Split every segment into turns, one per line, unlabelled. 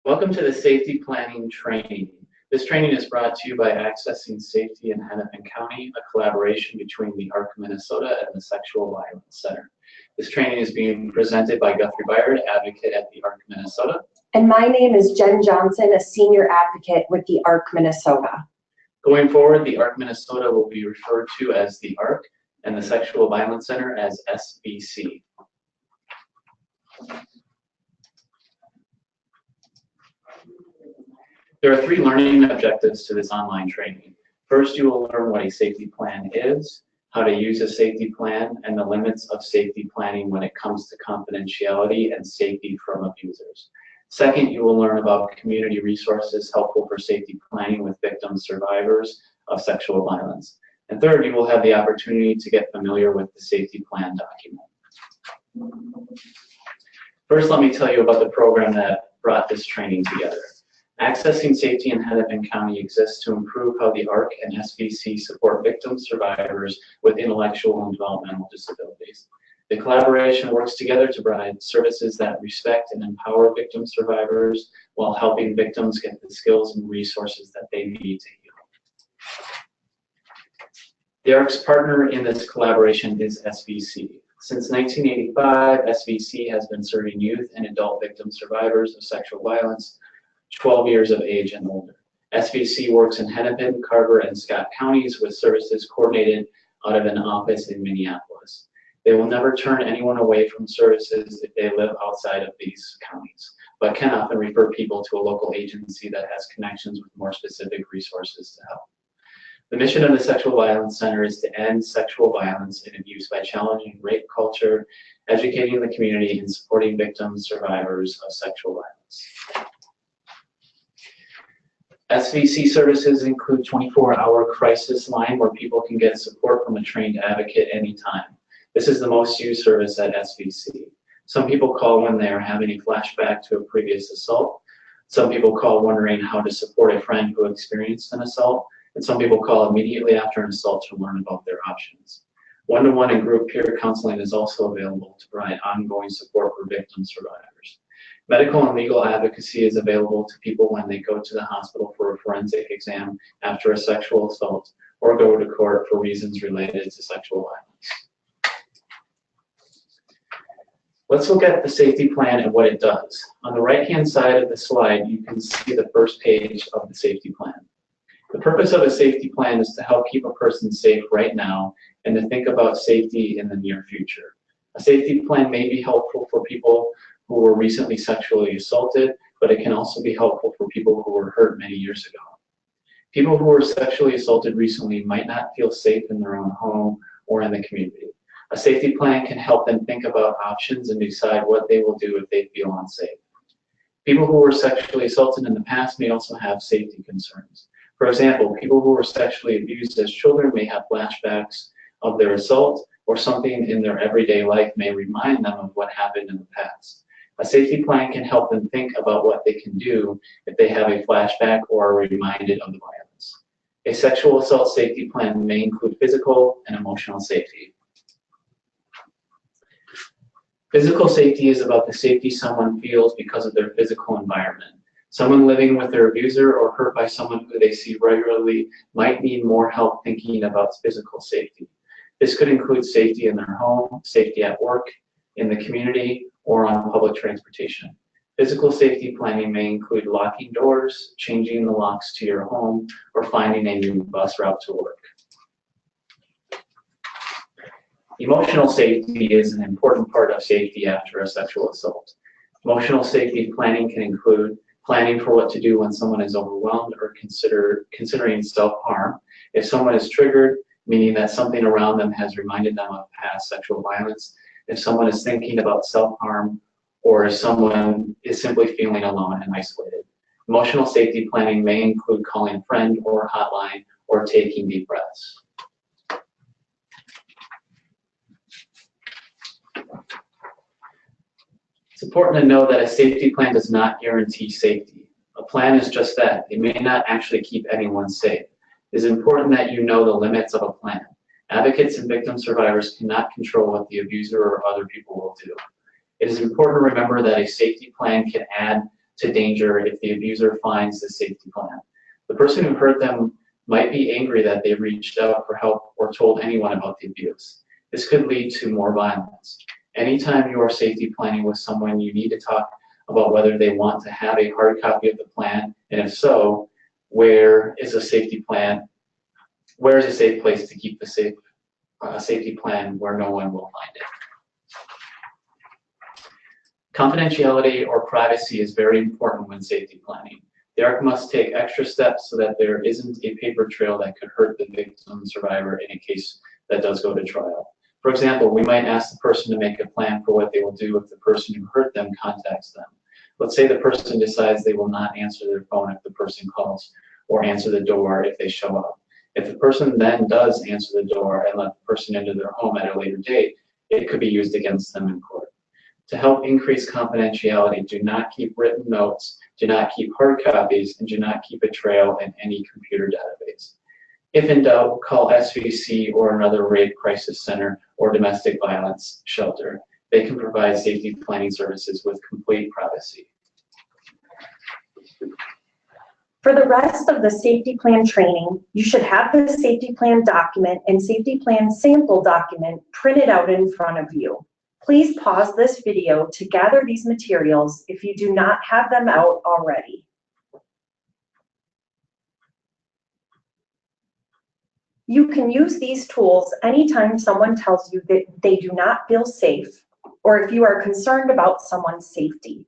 Welcome to the Safety Planning Training. This training is brought to you by Accessing Safety in Hennepin County, a collaboration between the ARC Minnesota and the Sexual Violence Center. This training is being presented by Guthrie Byard, advocate at the ARC Minnesota.
And my name is Jen Johnson, a senior advocate with the ARC Minnesota.
Going forward, the ARC Minnesota will be referred to as the ARC and the Sexual Violence Center as SVC. There are three learning objectives to this online training. First, you will learn what a safety plan is, how to use a safety plan, and the limits of safety planning when it comes to confidentiality and safety from abusers. Second, you will learn about community resources helpful for safety planning with victims, survivors of sexual violence. And third, you will have the opportunity to get familiar with the safety plan document. First, let me tell you about the program that brought this training together. Accessing Safety in Hennepin County exists to improve how the ARC and SVC support victims, survivors with intellectual and developmental disabilities. The collaboration works together to provide services that respect and empower victim survivors while helping victims get the skills and resources that they need to heal. The ARC's partner in this collaboration is SVC. Since 1985, SVC has been serving youth and adult victim survivors of sexual violence 12 years of age and older. SVC works in Hennepin, Carver, and Scott counties with services coordinated out of an office in Minneapolis. They will never turn anyone away from services if they live outside of these counties, but can often refer people to a local agency that has connections with more specific resources to help. The mission of the Sexual Violence Center is to end sexual violence and abuse by challenging rape culture, educating the community, and supporting victims, survivors of sexual violence. SVC services include 24-hour crisis line where people can get support from a trained advocate anytime. This is the most used service at SVC. Some people call when they are having a flashback to a previous assault. Some people call wondering how to support a friend who experienced an assault. And some people call immediately after an assault to learn about their options. One-to-one and group peer counseling is also available to provide ongoing support for victim survivors. Medical and legal advocacy is available to people when they go to the hospital for a forensic exam after a sexual assault or go to court for reasons related to sexual violence. Let's look at the safety plan and what it does. On the right-hand side of the slide, you can see the first page of the safety plan. The purpose of a safety plan is to help keep a person safe right now and to think about safety in the near future. A safety plan may be helpful for people who were recently sexually assaulted, but it can also be helpful for people who were hurt many years ago. People who were sexually assaulted recently might not feel safe in their own home or in the community. A safety plan can help them think about options and decide what they will do if they feel unsafe. People who were sexually assaulted in the past may also have safety concerns. For example, people who were sexually abused as children may have flashbacks of their assault, or something in their everyday life may remind them of what happened in the past. A safety plan can help them think about what they can do if they have a flashback or are reminded of the violence. A sexual assault safety plan may include physical and emotional safety. Physical safety is about the safety someone feels because of their physical environment. Someone living with their abuser or hurt by someone who they see regularly might need more help thinking about physical safety. This could include safety in their home, safety at work, in the community, or on public transportation. Physical safety planning may include locking doors, changing the locks to your home, or finding a new bus route to work. Emotional safety is an important part of safety after a sexual assault. Emotional safety planning can include planning for what to do when someone is overwhelmed or considering self-harm. If someone is triggered, meaning that something around them has reminded them of past sexual violence, if someone is thinking about self-harm, or if someone is simply feeling alone and isolated. Emotional safety planning may include calling a friend or a hotline or taking deep breaths. It's important to know that a safety plan does not guarantee safety. A plan is just that. It may not actually keep anyone safe. It is important that you know the limits of a plan. Advocates and victim survivors cannot control what the abuser or other people will do. It is important to remember that a safety plan can add to danger if the abuser finds the safety plan. The person who hurt them might be angry that they reached out for help or told anyone about the abuse. This could lead to more violence. Anytime you are safety planning with someone, you need to talk about whether they want to have a hard copy of the plan, and if so, where is a safe place to keep the safety plan where no one will find it. Confidentiality or privacy is very important when safety planning. The ARC must take extra steps so that there isn't a paper trail that could hurt the victim and survivor in a case that does go to trial. For example, we might ask the person to make a plan for what they will do if the person who hurt them contacts them. Let's say the person decides they will not answer their phone if the person calls, or answer the door if they show up. If the person then does answer the door and let the person into their home at a later date, it could be used against them in court. To help increase confidentiality, do not keep written notes, do not keep hard copies, and do not keep a trail in any computer database. If in doubt, call SVC or another rape crisis center or domestic violence shelter. They can provide safety planning services with complete privacy.
For the rest of the safety plan training, you should have the safety plan document and safety plan sample document printed out in front of you. Please pause this video to gather these materials if you do not have them out already. You can use these tools anytime someone tells you that they do not feel safe, or if you are concerned about someone's safety.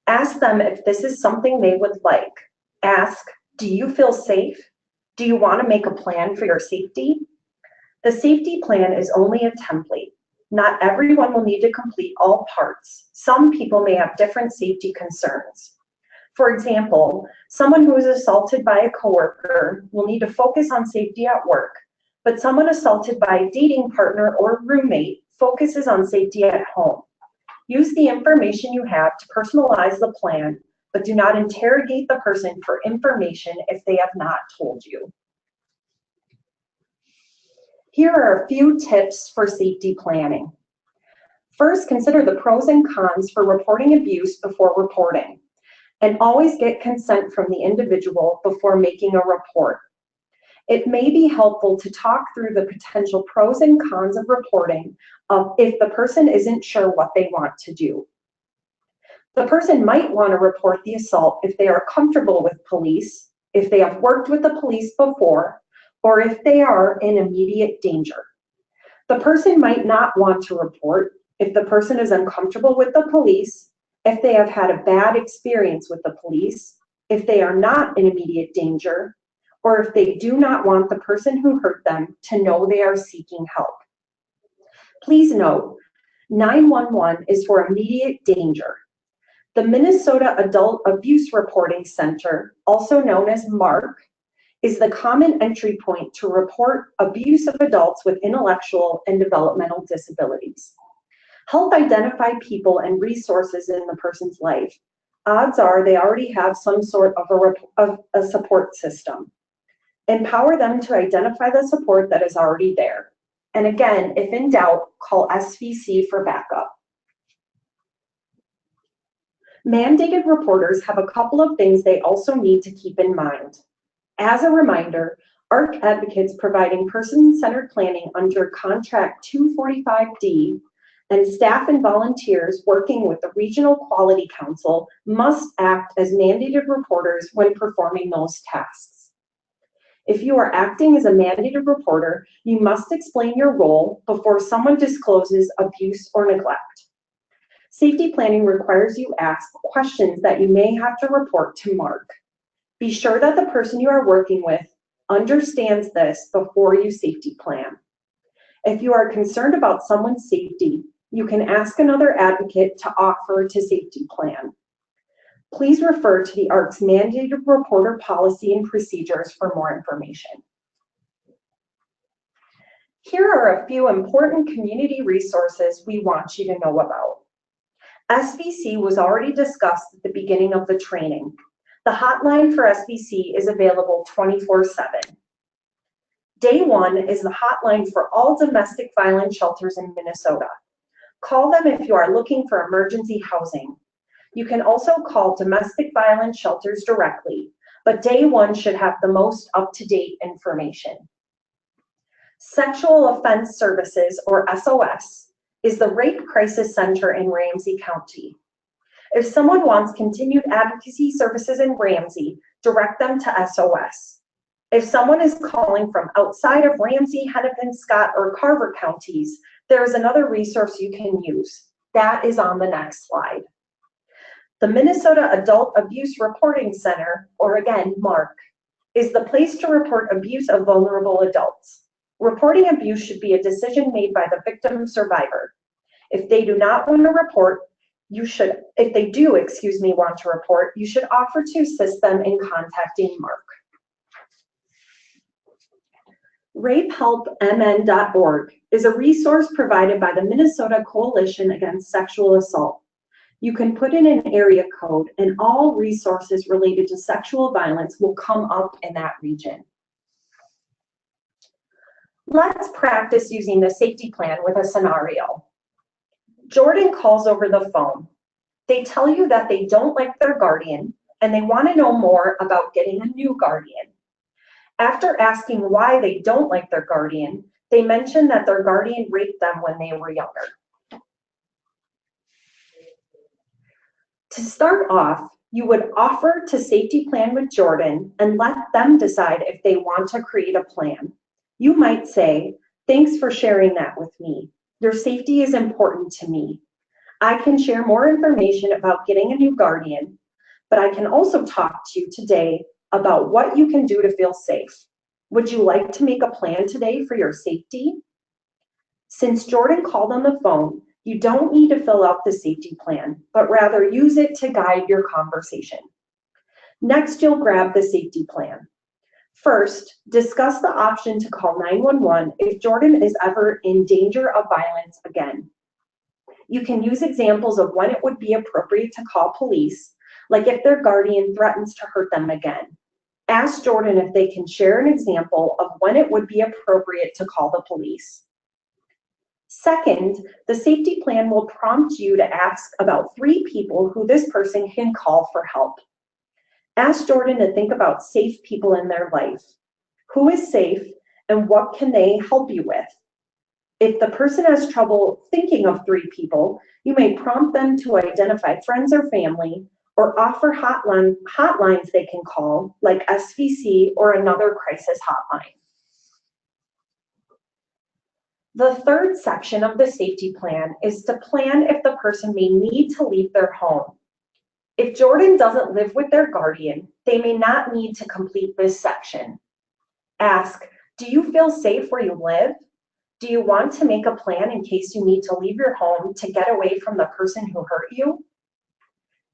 Ask them if this is something they would like. Ask, do you feel safe? Do you want to make a plan for your safety? The safety plan is only a template. Not everyone will need to complete all parts. Some people may have different safety concerns. For example, someone who is assaulted by a coworker will need to focus on safety at work, but someone assaulted by a dating partner or roommate focuses on safety at home. Use the information you have to personalize the plan, but do not interrogate the person for information if they have not told you. Here are a few tips for safety planning. First, consider the pros and cons for reporting abuse before reporting, and always get consent from the individual before making a report. It may be helpful to talk through the potential pros and cons of reporting if the person isn't sure what they want to do. The person might want to report the assault if they are comfortable with police, if they have worked with the police before, or if they are in immediate danger. The person might not want to report if the person is uncomfortable with the police, if they have had a bad experience with the police, if they are not in immediate danger, or if they do not want the person who hurt them to know they are seeking help. Please note, 911 is for immediate danger. The Minnesota Adult Abuse Reporting Center, also known as MARC, is the common entry point to report abuse of adults with intellectual and developmental disabilities. Help identify people and resources in the person's life. Odds are they already have some sort of a support system. Empower them to identify the support that is already there. And again, if in doubt, call SVC for backup. Mandated reporters have a couple of things they also need to keep in mind. As a reminder, ARC advocates providing person-centered planning under Contract 245D and staff and volunteers working with the Regional Quality Council must act as mandated reporters when performing those tasks. If you are acting as a mandated reporter, you must explain your role before someone discloses abuse or neglect. Safety planning requires you ask questions that you may have to report to MARC. Be sure that the person you are working with understands this before you safety plan. If you are concerned about someone's safety, you can ask another advocate to offer to safety plan. Please refer to the ARC's mandated reporter policy and procedures for more information. Here are a few important community resources we want you to know about. SVC was already discussed at the beginning of the training. The hotline for SVC is available 24/7. Day 1 is the hotline for all domestic violence shelters in Minnesota. Call them if you are looking for emergency housing. You can also call domestic violence shelters directly, but day one should have the most up-to-date information. Sexual Offense Services, or SOS, is the Rape Crisis Center in Ramsey County. If someone wants continued advocacy services in Ramsey, direct them to SOS. If someone is calling from outside of Ramsey, Hennepin, Scott, or Carver counties, there is another resource you can use. That is on the next slide. The Minnesota Adult Abuse Reporting Center, or again, MARC, is the place to report abuse of vulnerable adults. Reporting abuse should be a decision made by the victim survivor. If they do not want to report, if they do want to report, you should offer to assist them in contacting MARC. RapeHelpMN.org is a resource provided by the Minnesota Coalition Against Sexual Assault. You can put in an area code and all resources related to sexual violence will come up in that region. Let's practice using the safety plan with a scenario. Jordan calls over the phone. They tell you that they don't like their guardian and they want to know more about getting a new guardian. After asking why they don't like their guardian, they mention that their guardian raped them when they were younger. To start off, you would offer to safety plan with Jordan and let them decide if they want to create a plan. You might say, "Thanks for sharing that with me. Your safety is important to me. I can share more information about getting a new guardian, but I can also talk to you today about what you can do to feel safe. Would you like to make a plan today for your safety?" Since Jordan called on the phone, you don't need to fill out the safety plan, but rather use it to guide your conversation. Next, you'll grab the safety plan. First, discuss the option to call 911 if Jordan is ever in danger of violence again. You can use examples of when it would be appropriate to call police, like if their guardian threatens to hurt them again. Ask Jordan if they can share an example of when it would be appropriate to call the police. Second, the safety plan will prompt you to ask about 3 people who this person can call for help. Ask Jordan to think about safe people in their life. Who is safe and what can they help you with? If the person has trouble thinking of 3 people, you may prompt them to identify friends or family or offer hotlines they can call, like SVC or another crisis hotline. The third section of the safety plan is to plan if the person may need to leave their home. If Jordan doesn't live with their guardian, they may not need to complete this section. Ask, do you feel safe where you live? Do you want to make a plan in case you need to leave your home to get away from the person who hurt you?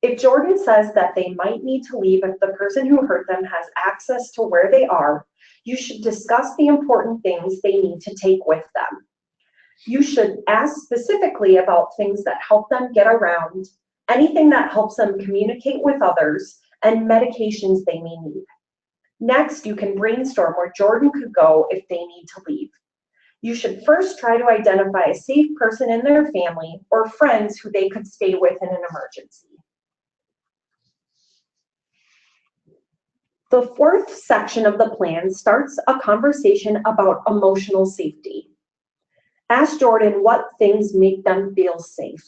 If Jordan says that they might need to leave if the person who hurt them has access to where they are, you should discuss the important things they need to take with them. You should ask specifically about things that help them get around, anything that helps them communicate with others, and medications they may need. Next, you can brainstorm where Jordan could go if they need to leave. You should first try to identify a safe person in their family or friends who they could stay with in an emergency. The fourth section of the plan starts a conversation about emotional safety. Ask Jordan what things make them feel safe.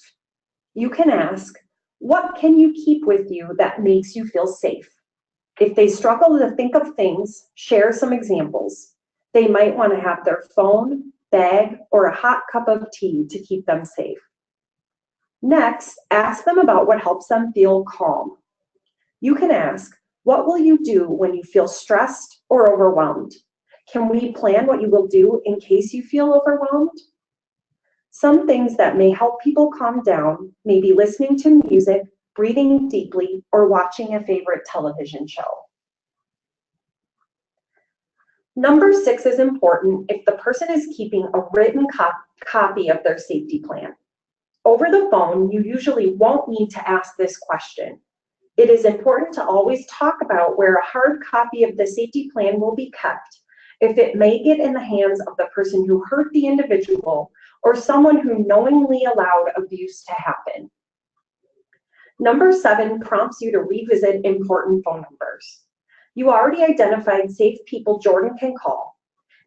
You can ask, what can you keep with you that makes you feel safe? If they struggle to think of things, share some examples. They might want to have their phone, bag, or a hot cup of tea to keep them safe. Next, ask them about what helps them feel calm. You can ask, what will you do when you feel stressed or overwhelmed? Can we plan what you will do in case you feel overwhelmed? Some things that may help people calm down may be listening to music, breathing deeply, or watching a favorite television show. Number 6 is important if the person is keeping a written copy of their safety plan. Over the phone, you usually won't need to ask this question. It is important to always talk about where a hard copy of the safety plan will be kept, if it may get in the hands of the person who hurt the individual or someone who knowingly allowed abuse to happen. Number 7 prompts you to revisit important phone numbers. You already identified safe people Jordan can call,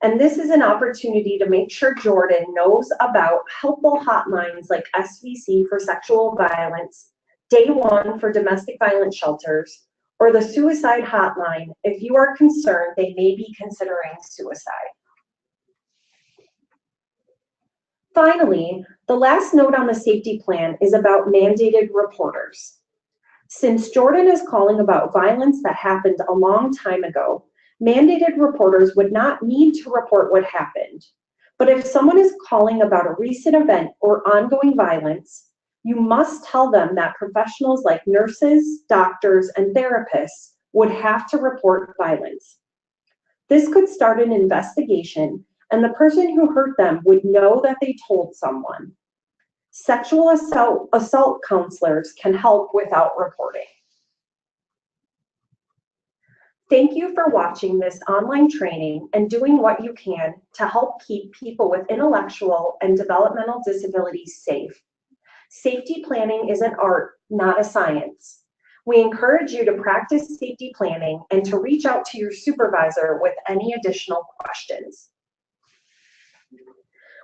and this is an opportunity to make sure Jordan knows about helpful hotlines like SVC for sexual violence, Day One for domestic violence shelters, or the suicide hotline if you are concerned they may be considering suicide. Finally, the last note on the safety plan is about mandated reporters. Since Jordan is calling about violence that happened a long time ago, mandated reporters would not need to report what happened. But if someone is calling about a recent event or ongoing violence, you must tell them that professionals like nurses, doctors, and therapists would have to report violence. This could start an investigation, and the person who hurt them would know that they told someone. Sexual assault counselors can help without reporting. Thank you for watching this online training and doing what you can to help keep people with intellectual and developmental disabilities safe. Safety planning is an art, not a science. We encourage you to practice safety planning and to reach out to your supervisor with any additional questions.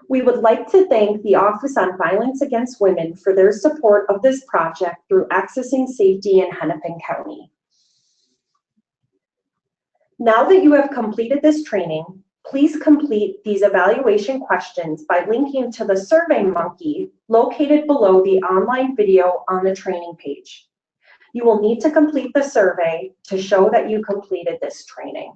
We would like to thank the Office on Violence Against Women for their support of this project through Accessing Safety in Hennepin County. Now that you have completed this training, please complete these evaluation questions by linking to the SurveyMonkey located below the online video on the training page. You will need to complete the survey to show that you completed this training.